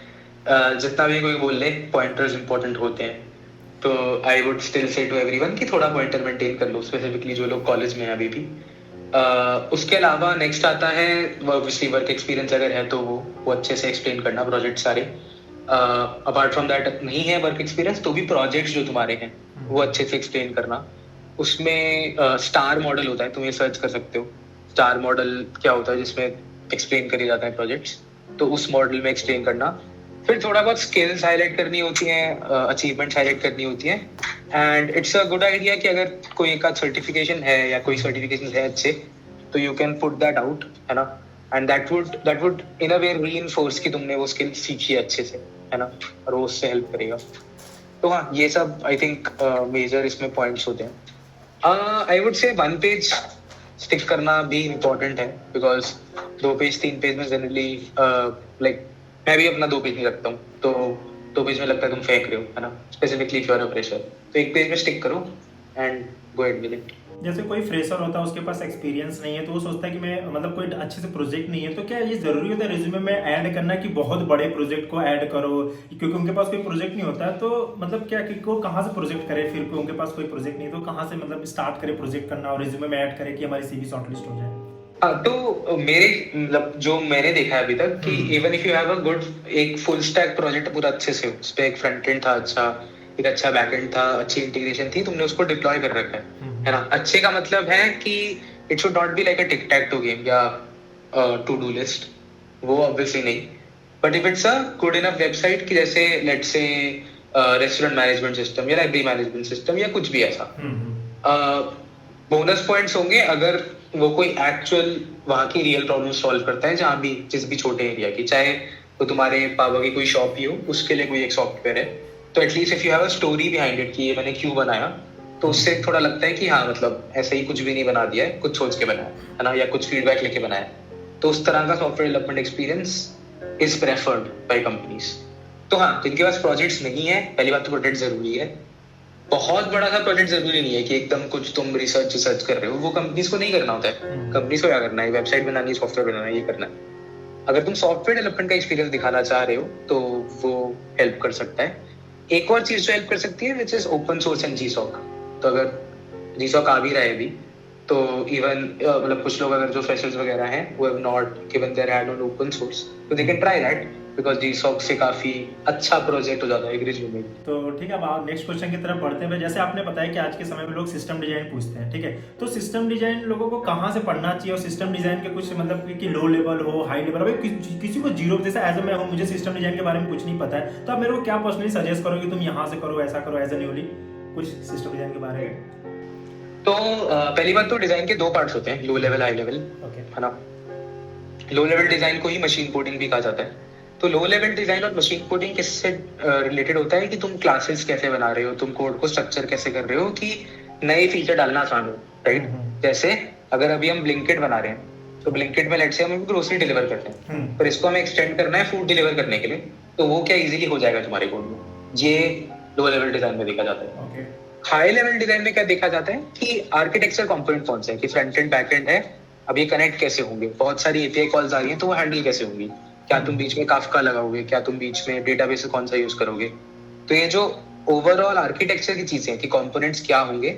जितना भी कोई बोल ले, पॉइंटर्स इंपॉर्टेंट होते हैं। तो I would still say to everyone कि थोड़ा पॉइंटर मेंटेन कर लो, स्पेसिफिकली जो लोग कॉलेज में हैं अभी भी। उसके अलावा नेक्स्ट आता है वर्क एक्सपीरियंस, अगर है तो वो अच्छे से एक्सप्लेन करना, प्रोजेक्ट सारे। अपार्ट फ्रॉम दैट नहीं है वर्क एक्सपीरियंस तो भी प्रोजेक्ट्स जो तुम्हारे हैं वो अच्छे से एक्सप्लेन करना। उसमें स्टार मॉडल होता है, तुम ये सर्च कर सकते हो स्टार मॉडल क्या होता है, जिसमें एक्सप्लेन करे जाते हैं प्रोजेक्ट्स, तो उस मॉडल में एक्सप्लेन करना। फिर थोड़ा बहुत स्किल्स हाईलाइट करनी होती हैं, अचीवमेंट्स हाईलाइट करनी होती हैं। And it's a good idea कि अगर कोई एक सर्टिफिकेशन है या कोई सर्टिफिकेशन है अच्छे, तो you can put that out, है ना। And that would in a way reinforce कि तुमने वो स्किल सीखी है अच्छे से, है ना, और वो उससे हेल्प करेगा। तो हाँ ये सब आई थिंक मेजर इसमें पॉइंट्स होते हैं। आई वुड से 1 पेज स्टिक करना भी इम्पोर्टेंट है, बिकॉज 2 पेज 3 पेज में जनरली लाइक मैं भी अपना 2 पेज नहीं रखता हूँ, तो 2 पेज में लगता है तुम फेंक रहे हो, है ना, स्पेसिफिकली फॉर अ फ्रेशर। तो 1 पेज में स्टिक करो and go at with it. जैसे कोई फ्रेशर होता है उसके पास एक्सपीरियंस नहीं है, तो वो सोचता है कि मैं मतलब कोई अच्छे से प्रोजेक्ट नहीं है, तो क्या ये जरूरी होता है रिज्यूमे में ऐड करना कि बहुत बड़े प्रोजेक्ट को ऐड करो? क्योंकि उनके पास कोई प्रोजेक्ट नहीं होता है, तो मतलब क्या कि वो कहाँ से प्रोजेक्ट करे? फिर उनके पास कोई प्रोजेक्ट नहीं तो कहाँ से मतलब स्टार्ट करे प्रोजेक्ट करना और रिज्यूमे में ऐड करे कि हमारी सीवी शॉर्टलिस्ट हो जाए? हाँ तो मेरे मतलब जो मैंने देखा है अभी तक कि even if you have a good एक फुल स्टैक प्रोजेक्ट पूरा अच्छे से, उस पे एक फ्रंट एंड था अच्छा, एक अच्छा बैकएंड था, अच्छी इंटीग्रेशन थी, तुमने उसको डिप्लॉय कर रखा है ना। अच्छे का मतलब है कि it should not be like a tic tac toe game या टू डू लिस्ट, वो ऑब्वियसली नहीं। But if it's a good enough website कि जैसे let's say restaurant management system या लाइब्रेरी मैनेजमेंट सिस्टम या कुछ भी ऐसा, बोनस पॉइंट्स होंगे अगर वो कोई एक्चुअल वहाँ की रियल प्रॉब्लम सॉल्व करता है, जहाँ भी जिस भी छोटे एरिया की, चाहे वो तुम्हारे पापा की कोई शॉप ही हो, उसके लिए कोई एक सॉफ्टवेयर है, तो at least if you have a story behind it कि ये मैंने क्यों बनाया, तो उससे थोड़ा लगता है कि हाँ मतलब ऐसे ही कुछ भी नहीं बना दिया है, कुछ सोच के बनाया है ना, या कुछ फीडबैक लेके बनाया। तो उस तरह का software development experience is preferred by companies. तो हाँ, जिनके पास प्रोजेक्ट्स नहीं है, पहली बात तो प्रोजेक्ट जरूरी है। बहुत बड़ा सा प्रोजेक्ट जरूरी नहीं है कि एकदम कुछ तुम रिसर्च कर रहे हो, वो कंपनीज को नहीं करना होता है। कंपनीज को क्या करना है, वेबसाइट बनानी है, सॉफ्टवेयर बनाना है, ये करना है। अगर तुम सॉफ्टवेयर डेवलपमेंट का एक्सपीरियंस दिखाना चाह रहे हो तो वो हेल्प कर सकता है। एक और चीज जो हेल्प कर सकती है which is open source and GSoC. तो अगर जीसॉक आ भी रहा है अभी, तो इवन मतलब कुछ लोग अगर जो फ्रेशर्स वगैरह हैं वो have not given their hand on open source, तो they can try that because GSoC से काफी अच्छा प्रोजेक्ट हो जाता है एक रिज्यूमे। तो ठीक है, अब नेक्स्ट क्वेश्चन की तरफ बढ़ते हैं। जैसे आपने बताया कि आज के समय में लोग सिस्टम डिजाइन पूछते हैं, ठीक है, तो सिस्टम डिजाइन लोगों को कहाँ से पढ़ना चाहिए, और सिस्टम डिजाइन के कुछ मतलब कि लो लेवल हो, हाई लेवल हो, किसी को जीरो, जैसे एज ए मैं हूँ, मुझे सिस्टम डिजाइन के बारे में कुछ नहीं पता है, तो आप मेरे को क्या पर्सनली सजेस्ट करोगे, तुम यहाँ से करो, ऐसा करो, एज ए न्यूली कुछ सिस्टम डिजाइन के बारे में? तो पहली बात तो डिजाइन के दो पार्ट्स होते हैं, लो लेवल, हाई लेवल, है ना। लो लेवल डिजाइन को ही मशीन कोडिंग भी कहा जाता है। तो लो लेवल डिजाइन और मशीन कोडिंग किससे रिलेटेड होता है कि तुम क्लासेस कैसे बना रहे हो, तुम कोड को स्ट्रक्चर कैसे कर रहे हो कि नए फीचर डालना आसान हो, राइट। जैसे अगर अभी हम ब्लिंकिट बना रहे हैं, तो ब्लिंकिट में लेट्स से हम ग्रोसरी डिलीवर करते हैं, पर इसको हमें एक्सटेंड करना है फूड डिलीवर करने के लिए, तो वो क्या इजीली हो जाएगा तुम्हारे कोड में। ये लो लेवल डिजाइन में देखा जाता है। हाई लेवल डिजाइन में क्या देखा जाता है कि आर्किटेक्चर कंपोनेंट कौन से है, कि फ्रंट एंड बैक एंड है, अब ये कनेक्ट कैसे होंगे, बहुत सारी एपीआई कॉल्स आ रही हैं, तो वो हैंडल कैसे होंगी, क्या तुम बीच में काफका लगाओगे, क्या तुम बीच में डेटाबेस कौन सा यूज करोगे। तो ये जो ओवरऑल आर्किटेक्चर की चीजें हैं कि कंपोनेंट्स क्या होंगे,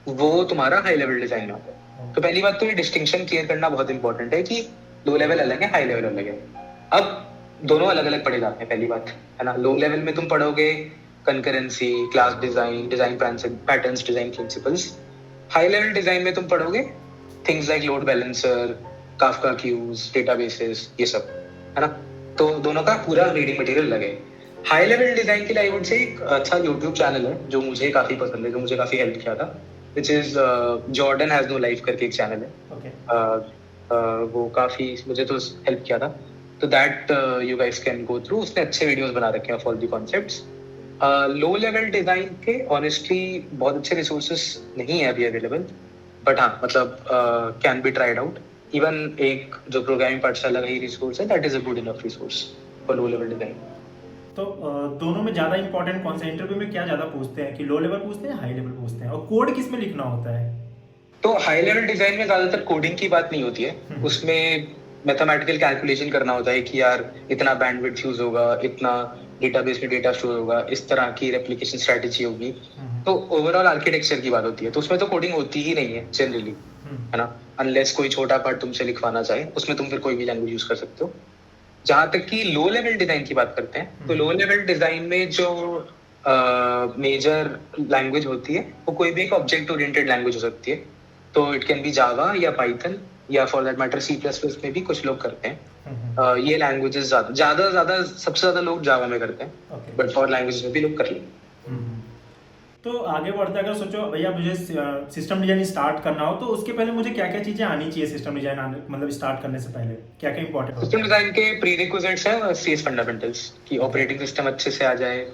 वो तुम्हारा हाई लेवल डिजाइन में आता है। तो पहली बात तो ये डिस्टिंक्शन क्लियर करना बहुत इंपॉर्टेंट है कि लो लेवल अलग है, हाई लेवल अलग है। अब दोनों अलग अलग पढ़े जाते हैं, पहली बात, है ना। लो लेवल में तुम पढ़ोगे concurrency, class design, design patterns, design principles. High level design में तुम पढ़ोगे things like load balancer, Kafka queues, databases, ये सब, है ना। तो दोनों का पूरा रीडिंग मटेरियल लगे। हाई लेवल डिजाइन के लिए आई वुड से एक अच्छा यूट्यूब चैनल है जो मुझे काफी पसंद है, जो मुझे काफी हेल्प किया था, which is Jordan has no life करके एक चैनल है। वो काफी मुझे तो हेल्प किया था, तो that you guys can go through. उसने अच्छे वीडियोस बना रखे हैं for the concepts. Low level design के ऑनेस्टली बहुत अच्छे रिसोर्सेस नहीं है अभी अवेलेबल, बट हाँ मतलब can be tried out. Even एक जो प्रोग्रामिंग पाठशाला का ही रिसोर्स है, that is a good enough resource for low level design. तो दोनों में ज्यादा इंपॉर्टेंट कौन सा, इंटरव्यू में क्या ज्यादा पूछते हैं, कि लो लेवल पूछते हैं, हाई लेवल पूछते हैं, और कोड किस में लिखना होता है? तो हाई लेवल डिजाइन में ज्यादातर कोडिंग की बात नहीं होती है, उसमें मैथमेटिकल कैलकुलेशन करना होता है कि यार इतना बैंडविड्थ यूज होगा, इतना डेटाबेस में डेटा स्टोर होगा, इस तरह की रेप्लिकेशन स्ट्रेटेजी होगी। तो ओवरऑल आर्किटेक्चर की बात होती है, तो उसमें तो कोडिंग होती ही नहीं है जनरली, है ना, अनलेस कोई छोटा पार्ट तुमसे लिखवाना चाहे, उसमें तुम फिर कोई भी लैंग्वेज यूज कर सकते हो। जहां तक कि लो लेवल डिजाइन की बात करते हैं, तो लो लेवल डिजाइन में जो मेजर लैंग्वेज होती है वो कोई भी एक ऑब्जेक्ट ओरिएंटेड लैंग्वेज हो सकती है। तो इट कैन बी जावा या पाइथन या for that matter C plus plus में भी कुछ लोग करते हैं। ये लैंग्वेजेस ज्यादा सबसे ज्यादा लोग जावा में करते हैं, बट फॉर लैंग्वेजेस में भी लोग कर लेते हैं। तो आगे बढ़ते अगर सोचो भैया मुझे सिस्टम डिजाइन स्टार्ट करना हो, तो उसके पहले मुझे क्या क्या चीजें आनी चाहिए सिस्टम डिजाइन मतलब स्टार्ट करने से पहले, क्या क्या इंपॉर्टेंट? सिस्टम डिजाइन के प्रीरिक्विजिट्स है सीएस फंडामेंटल्स, कि ऑपरेटिंग सिस्टम अच्छे से आ जाए,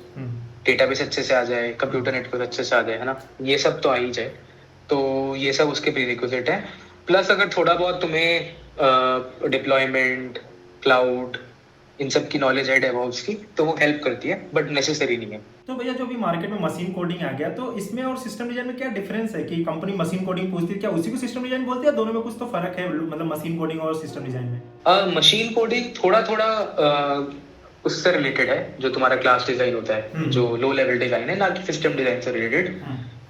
डेटाबेस अच्छे से आ जाए, कंप्यूटर नेटवर्क अच्छे से आ जाए, है ना, ये सब तो आ ही जाए। तो ये सब उसके प्रीरिक्विजिट है। प्लस अगर थोड़ा बहुत तुम्हें डिप्लॉयमेंट, क्लाउड, इन सब की नॉलेज है डेवऑप्स की, तो वो हेल्प करती है, बट नेसेसरी नहीं है। तो भैया जो भी मार्केट में मशीन कोडिंग आ गया, तो इसमें और सिस्टम डिजाइन में क्या डिफरेंस है, कि कंपनी मशीन कोडिंग पूछती है, क्या उसी को सिस्टम डिजाइन बोलती है, दोनों में कुछ तो फर्क है, मतलब मशीन कोडिंग और सिस्टम डिजाइन में? मशीन कोडिंग थोड़ा थोड़ा उससे रिलेटेड है, जो तुम्हारा क्लास डिजाइन होता है, जो लो लेवल डिजाइन है, ना कि सिस्टम डिजाइन से रिलेटेड।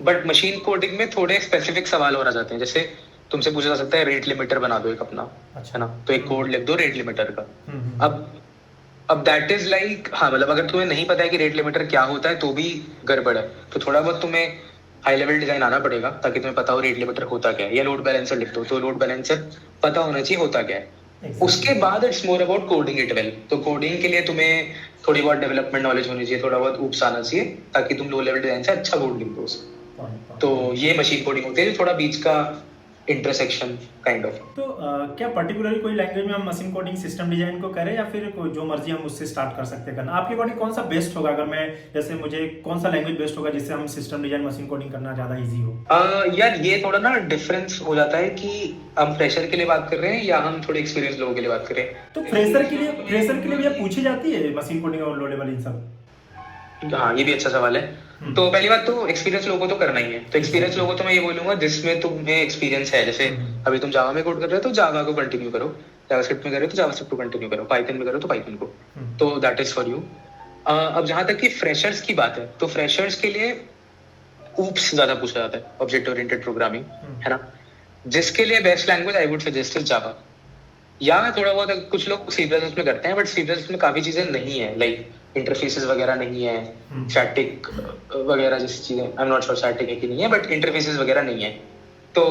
बट मशीन कोडिंग में थोड़े स्पेसिफिक सवाल और आ जाते हैं, जैसे तुमसे पूछा जा सकता है रेट लिमिटर बना दो एक अपना, है ना, तो एक कोड लिख दो रेट लिमिटर का। अब अब दैट इज लाइक, हाँ मतलब अगर तुम्हें नहीं पता है कि रेट लिमिटर क्या होता है तो भी गड़बड़ है, तो थोड़ा बहुत तुम्हें हाई लेवल डिजाइन आना पड़ेगा ताकि तुम्हें पता हो रेट लिमिटर होता क्या है, या लोड बैलेंसर लिख दो तो लोड बैलेंसर पता होना चाहिए होता क्या है। उसके बाद it's more about coding it well, तो कोडिंग के लिए तुम्हें थोड़ी बहुत डेवलपमेंट नॉलेज होनी चाहिए, थोड़ा बहुत ऊप्स आना चाहिए ताकि तुम लो लेवल डिजाइन से अच्छा कोड लिख दो। तो ये मशीन कोडिंग होती है, थोड़ा बीच का इंटरसेक्शन काइंड ऑफ। तो क्या पर्टिकुलरली कोई लैंग्वेज में हम मशीन कोडिंग सिस्टम डिजाइन को करें या फिर कोई जो मर्जी हम उससे स्टार्ट कर सकते हैं करना? आपके अकॉर्डिंग कौन सा बेस्ट होगा? अगर मैं जैसे मुझे कौन सा लैंग्वेज बेस्ट होगा जिससे हम सिस्टम डिजाइन मशीन कोडिंग करना ज्यादा इजी हो? यार ये थोड़ा ना डिफरेंस हो जाता है कि हम फ्रेशर के लिए बात कर रहे हैं या हम थोड़े एक्सपीरियंस लोगों के लिए बात कर रहे हैं। तो फ्रेशर के लिए भी पूछी जाती है मशीन कोडिंग और लो लेवल इन सब? हाँ ये भी अच्छा सवाल है। तो पहली बात तो एक्सपीरियंस लोगों को तो करना ही है, तो एक्सपीरियंस लोगों को तो मैं ये बोलूंगा जिसमें तुम्हें एक्सपीरियंस है, जैसे अभी तुम जावा में कोड कर रहे हो तो जावा को कंटिन्यू करो, जावास्क्रिप्ट में कर रहे हो तो जावास्क्रिप्ट को कंटिन्यू करो, पाइथन में करो तो पाइथन को, तो दैट इज फॉर यू। अब जहां तक कि फ्रेशर्स की बात है तो फ्रेशर्स के लिए ऊप्स ज्यादा पूछा जाता है, ऑब्जेक्ट ओरिएंटेड प्रोग्रामिंग, है ना, जिसके लिए best language I would suggest is Java, या थोड़ा बहुत कुछ लोग सी प्लस में करते हैं, बट सी प्लस में काफी चीजें नहीं है, लाइक इंटरफेसेस वगैरह नहीं है, स्टैटिक वगैरह जैसी चीजें, I am not sure static है कि नहीं है, बट इंटरफेसेस वगैरह नहीं है। तो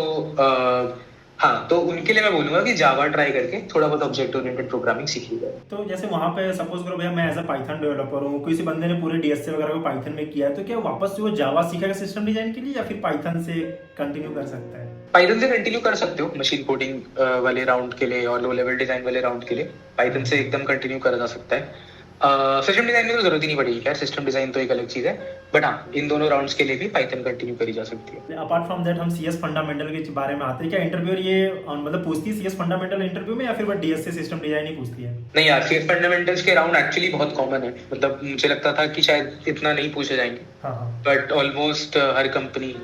हाँ, तो उनके लिए मैं बोलूंगा कि जावा ट्राई करके थोड़ा बहुत ऑब्जेक्ट ओरिएंटेड प्रोग्रामिंग सीखिएगा। तो जैसे वहाँ पे सपोज करो भैया मैं एज अ पाइथन डेवलपर हूँ, किसी बंदे ने पूरे डीएसए वगैरह को पाइथन में किया है, तो क्या वापस से वो जावा सीखेगा सिस्टम डिजाइन के लिए या फिर पाइथन से कंटिन्यू कर सकता है? पाइथन से कंटिन्यू कर सकते हो मशीन कोडिंग वाले राउंड के लिए और लो लेवल डिजाइन वाले राउंड के लिए, पाइथन से एकदम कंटिन्यू करा जा सकता है। सिस्टम डिजाइन में तो जरूरत ही नहीं पड़ेगी यार, सिस्टम डिजाइन तो एक अलग चीज है, बट हाँ इन दोनों राउंड्स के लिए भी पाइथन कंटिन्यू करी जा सकती है। अपार्ट फ्रॉम दैट हम सीएस फंडामेंटल के बारे में आते हैं, क्या इंटरव्यूअर ये मतलब पूछती है सीएस फंडामेंटल इंटरव्यू में या फिर बस डीएसए सिस्टम डिजाइन ही पूछती है? नहीं यार, सीएस फंडामेंटल्स के राउंड एक्चुअली बहुत कॉमन है, मतलब मुझे लगता था कि शायद इतना नहीं पूछे जाएंगे, बट ऑलमोस्ट हर कंपनी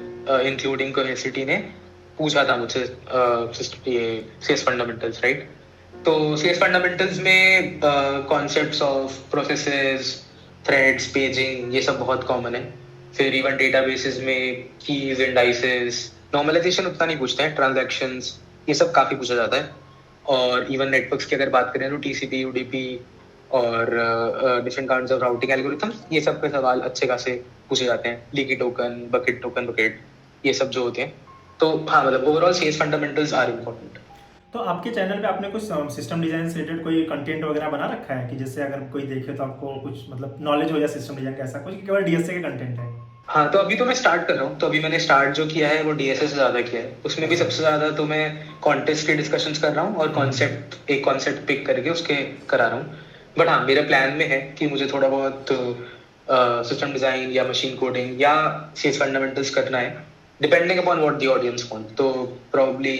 इंक्लूडिंग कोहेसिटी ने पूछा था मुझसे ये सीएस फंडामेंटल्स, राइट। तो सीएस फंडामेंटल्स में concepts of processes, threads, paging, ये सब बहुत कॉमन है। फिर इवन डेटाबेसेस में कीज, इंडाइसेस, नॉर्मलाइजेशन उतना नहीं पूछते हैं, ट्रांजैक्शंस, ये सब काफी पूछा जाता है। और इवन नेटवर्क्स की अगर बात करें तो टीसीपी, यूडीपी और different kinds of routing algorithms, ये सब के सवाल अच्छे खासे पूछे जाते हैं। Leaky token, bucket token, bucket, ये सब जो होते हैं। तो हाँ मतलब overall CS fundamentals are important. तो आपके चैनल पे आपने कुछ सिस्टम डिजाइन से रिलेटेड कोई कंटेंट वगैरह बना रखा है कि जिससे अगर कोई देखे तो आपको कुछ मतलब नॉलेज हो जाए सिस्टम डिजाइन का, ऐसा कुछ केवल डीएसए के कंटेंट है? हाँ, तो अभी तो मैं स्टार्ट कर रहा हूँ, तो अभी मैंने स्टार्ट जो किया है वो डीएसए से ज्यादा किया है। उसमें भी सबसे ज्यादा तो मैं कॉन्टेस्ट के डिस्कशंस कर रहा हूँ और एक कॉन्सेप्ट पिक करके उसके करा रहा हूँ। बट हाँ, मेरे प्लान में है कि मुझे थोड़ा बहुत सिस्टम डिजाइन या मशीन कोडिंग या सीएस फंडामेंटल्स करना है, depending upon what the audience want. तो प्रॉब्ली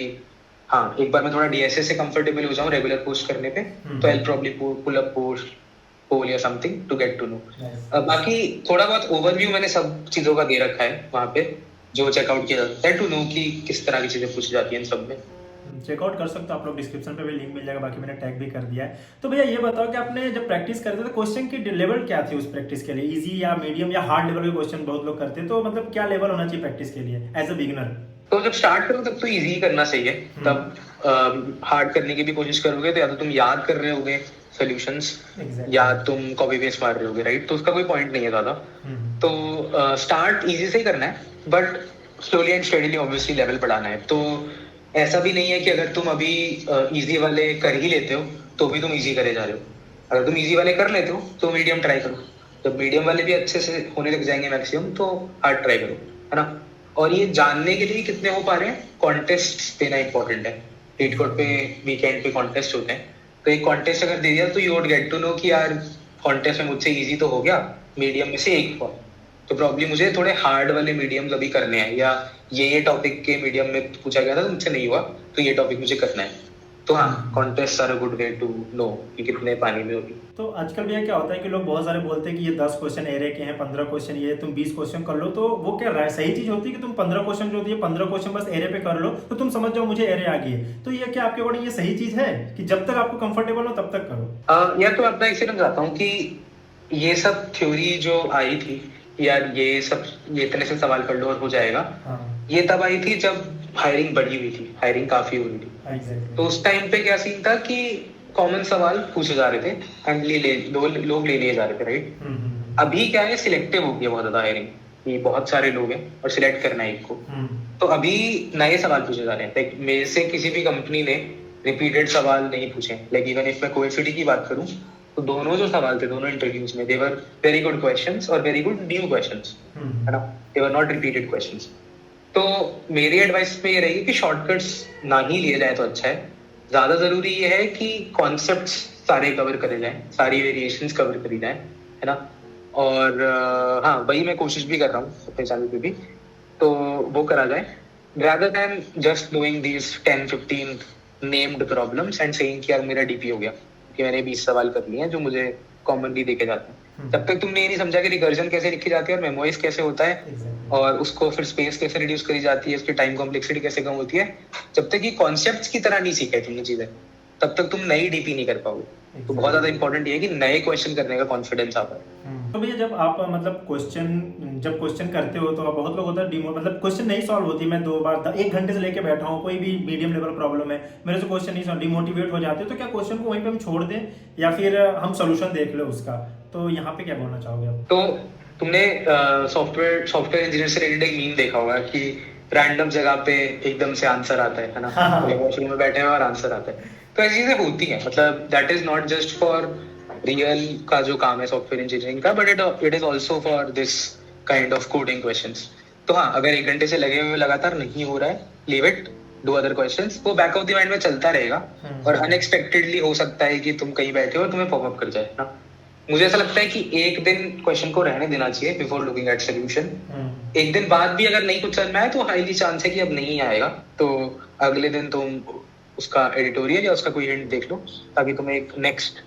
हाँ, एक बार मैं थोड़ा डीएसए से कंफर्टेबल हो जाऊं रेगुलर पोस्ट करने पे, तो I probably pull up post poll या something to get to know. बाकी थोड़ा बहुत ओवरव्यू मैंने सब चीजों का दे रखा है वहाँ पे, जो चेकआउट किया जाता है टू नो कि किस तरह की चीजें पूछी जाती हैं इन सब में। चेकआउट कर सकते हो आप लोग, डिस्क्रिप्शन पे भी लिंक मिल जाएगा, बाकी मैंने टैग भी कर दिया है। तो भैया ये बताओ कि आपने जब प्रैक्टिस करते थे क्वेश्चन की लेवल क्या थी उस प्रैक्टिस के लिए? इजी या मीडियम या हार्ड लेवल के क्वेश्चन बहुत लोग करते हैं, तो मतलब क्या लेवल होना चाहिए प्रैक्टिस के लिए एज अ बिगिनर? तो जब स्टार्ट करो तब तो इजी करना चाहिए, तब हार्ड करने की भी कोशिश करोगे तो या तो तुम याद कर रहे होगे सॉल्यूशंस या तुम कॉपी पेस्ट मार रहे होगे, राइट, तो उसका कोई पॉइंट नहीं है ज्यादा। तो स्टार्ट इजी से ही करना है, but slowly and steadily obviously level बढ़ाना है। तो ऐसा भी नहीं है कि अगर तुम अभी इजी वाले कर ही लेते हो तो भी तुम इजी करे जा रहे हो। अगर तुम इजी वाले कर लेते हो तो मीडियम ट्राई करो, जब मीडियम वाले भी अच्छे से होने लग जाएंगे मैक्सिमम तो हार्ड ट्राई करो, है ना। और ये जानने के लिए कितने हो पा रहे हैं, कॉन्टेस्ट देना इंपॉर्टेंट है। लीड कोड पे वीकेंड पे कॉन्टेस्ट होते हैं, तो एक कॉन्टेस्ट अगर दे दिया तो you would get to know कि यार कॉन्टेस्ट में मुझसे इजी तो हो गया, मीडियम में से एक हुआ, तो प्रॉब्लली मुझे थोड़े हार्ड वाले मीडियम अभी करने हैं, या ये टॉपिक के मीडियम में पूछा गया था तो मुझसे नहीं हुआ तो ये टॉपिक मुझे करना है। तो हाँ, contest are a good way to know कि कितने पानी में होगी। तो आजकल भैया क्या होता है कि लोग बहुत सारे बोलते हैं कि ये 10 क्वेश्चन एरे के हैं, 15 क्वेश्चन ये, तुम 20 क्वेश्चन कर लो, तो वो क्या सही चीज होती है कि तुम 15 क्वेश्चन जो होती है 15 क्वेश्चन बस एरे पे कर लो तो तुम समझ जाओ मुझे एरे आ गई है? तो ये क्या आपके अकॉर्डिंग ये सही चीज है कि जब तक आपको कंफर्टेबल हो तब तक करो? यार तो अपना एक्सपीरियंस बताता हूँ कि ये सब थ्योरी जो आई थी यार, ये सब ये इतने से सवाल कर लो और हो जाएगा, ये तब आई थी जब हायरिंग बढ़ी हुई थी, हायरिंग काफी हुई थी। तो उस टाइम पे क्या सीन था कि कॉमन सवाल पूछे जा रहे थे एंड लोग ले लिए जा रहे थे, राइट। अभी क्या है, सिलेक्टिव हो गया बहुत ज्यादा हायरिंग, कि बहुत सारे लोग हैं और सिलेक्ट करना है एक को। तो अभी नए सवाल पूछे जा रहे हैं। लाइक मेरे से किसी भी कंपनी ने रिपीटेड सवाल नहीं पूछे। लाइक इवन इफ मैं कोएफिडी की बात करूं तो दोनों जो सवाल थे दोनों इंटरव्यूज में, दे वर वेरी गुड क्वेश्चंस और वेरी गुड न्यू क्वेश्चंस, है ना। दे वर नॉट रिपीटेड क्वेश्चंस। तो मेरी एडवाइस पे ये रहेगी कि शॉर्टकट्स ना ही लिए जाए तो अच्छा है। ज्यादा जरूरी ये है कि कॉन्सेप्ट्स सारे कवर करे जाएं, सारी वेरिएशंस कवर करी जाएं, है ना। और हाँ, वही मैं कोशिश भी कर रहा हूँ अपने चैनल पे भी, तो वो करा जाए rather than just doing these 10-15 named problems and saying कि यार मेरा डीपी हो गया कि मैंने 20 सवाल कर लिए हैं जो मुझे कॉमनली देखे जाते हैं। जब तक तुमने ये नहीं समझा कि रिकर्जन कैसे लिखी जाती है और मेमोइज कैसे होता है और उसको फिर स्पेस कैसे रिड्यूस करी जाती है, उसकी टाइम कॉम्प्लेक्सिटी कैसे कम होती है, जब तक ये कॉन्सेप्ट्स की तरह नहीं सीखे तुमने चीजें, तब तक तुम नई डीपी नहीं कर पाओगे। तो बहुत ज्यादा इंपॉर्टेंट ये है कि नए क्वेश्चन करने का कॉन्फिडेंस आता है। तो भैया जब आप मतलब क्वेश्चन करते हो तो बहुत लोग होता है मतलब क्वेश्चन नहीं सॉल्व होती, मैं 2 बार 1 घंटे से लेके बैठा हूँ, कोई भी मीडियम लेवल प्रॉब्लम है, मेरे से क्वेश्चन नहीं सॉल्व, डिमोटिवेट हो जाते हो, तो क्या क्वेश्चन को वहीं पे हम छोड़ दें या फिर हम सोल्यूशन देख ले उसका? तो यहाँ पे क्या बोलना चाहोगे आप? तो तुमने सॉफ्टवेयर इंजीनियर से रिलेटेड एक मीम देखा होगा कि रैंडम जगह पे एकदम से आंसर आता है ना। वॉशरूम में बैठे हैं और आंसर आता है। तो ऐसी चीजें होती हैं। मतलब that is not just for real का जो काम है सॉफ्टवेयर इंजीनियरिंग का, but it is also for this kind of coding questions. तो हाँ, अगर 1 घंटे से लगे हुए लगातार नहीं हो रहा है, leave it, do other questions. वो बैक ऑफ द माइंड में चलता रहेगा और अनएक्सपेक्टेडली हो सकता है कि तुम कहीं बैठे हो और तुम्हें पॉपअप कर जाए ना। मुझे ऐसा लगता है कि एक दिन क्वेश्चन को रहने देना चाहिए बिफोर लुकिंग एट सोल्यूशन। एक दिन बाद भी अगर नहीं कुछ समझ में आए तो हाईली चांस है कि अब नहीं आएगा, तो अगले दिन तुम उसका एडिटोरियल या उसका कोई हिंट देख लो ताकि तुम्हें एक नेक्स्ट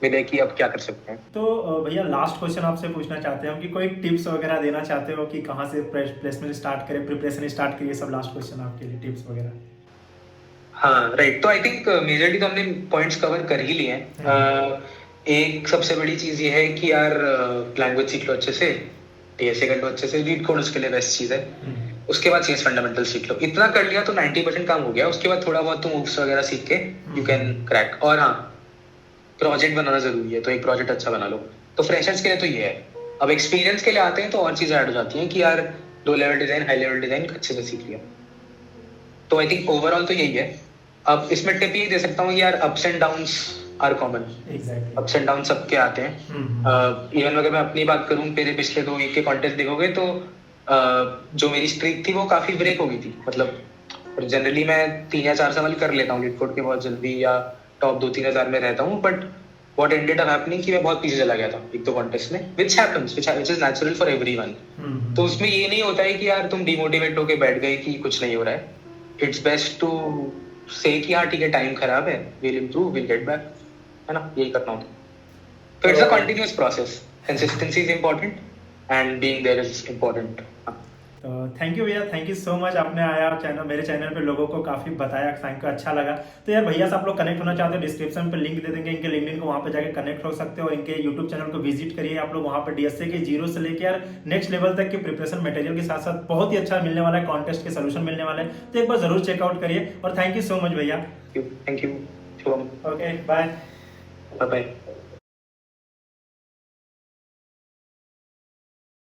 मिले कि अब क्या कर सकते हैं। तो भैया लास्ट क्वेश्चन आपसे पूछना चाहते हैं कि कोई टिप्स वगैरह देना चाहते हो कि कहाँ से प्लेसमेंट स्टार्ट करें, प्रिपरेशन स्टार्ट करिए, सब लास्ट क्वेश्चन आपके लिए टिप्स वगैरह। हाँ राइट, तो आई थिंक मेजरली तो हमने पॉइंट्स कवर कर ही लिए हैं। एक सबसे बड़ी चीज ये है कि यार लैंग्वेज सीख लो अच्छे से, टीएसए कर लो अच्छे से, लीड कोड उसके लिए बेस्ट चीज है। उसके बाद सीएस फंडामेंटल सीख लो। इतना कर लिया तो 90% काम हो गया। उसके बाद थोड़ा बहुत तुम मूव्स वगैरह सीख के यू कैन क्रैक। और हाँ, प्रोजेक्ट बनाना जरूरी है, तो एक प्रोजेक्ट अच्छा बना लो। तो फ्रेशर्स के लिए तो ये है। अब एक्सपीरियंस के लिए आते हैं तो और चीजें ऐड हो जाती हैं कि यार low level design, high level design अच्छे से सीख लिया। तो आई थिंक ओवरऑल तो यही है। अब इसमें टिप ये दे सकता हूँ कि यार ups and downs are common. Ups and down सबके आते हैं। इवन अगर मैं अपनी बात करूँ, मेरे पिछले 2 वीक के कॉन्टेस्ट देखोगे तो जो मेरी स्ट्रीक थी वो काफी ब्रेक हो गई थी। मतलब जनरली मैं 3 या 4 सवाल कर लेता हूँ लीड कोड के बहुत जल्दी, या टॉप 2-3 हजार में रहता हूँ। But what ended up happening कि मैं बहुत पीछे चला गया था 1-2 कॉन्टेस्ट में, which happens, which is natural for everyone. तो उसमें ये नहीं होता है कि यार तुम डिमोटिवेट होके बैठ गए कि कुछ नहीं हो रहा है। इट्स बेस्ट टू से कि हाँ ठीक है, टाइम खराब है, will improve, will get back, है ना। यही करना होता है। तो it's a continuous process. Consistency is important and being there is important. तो थैंक यू भैया, थैंक यू सो मच। आपने आया मेरे चैनल पे लोगों को काफ़ी बताया, थैंक यू, अच्छा लगा। तो यार भैया से आप लोग कनेक्ट होना चाहते हो, डिस्क्रिप्शन पे लिंक दे देंगे इनके लिंक्डइन को, वहाँ पे जाके कनेक्ट हो सकते हो। इनके यूट्यूब चैनल को विजिट करिए आप लोग, वहाँ पे डीएसए के 0 से लेकर यार नेक्स्ट लेवल तक के प्रिपरेशन मटेरियल के साथ साथ बहुत ही अच्छा मिलने वाला है, कॉन्टेस्ट के सोल्यूशन मिलने वाले हैं। तो एक बार जरूर चेकआउट करिए और थैंक यू सो मच भैया। Thank you. Okay, bye bye.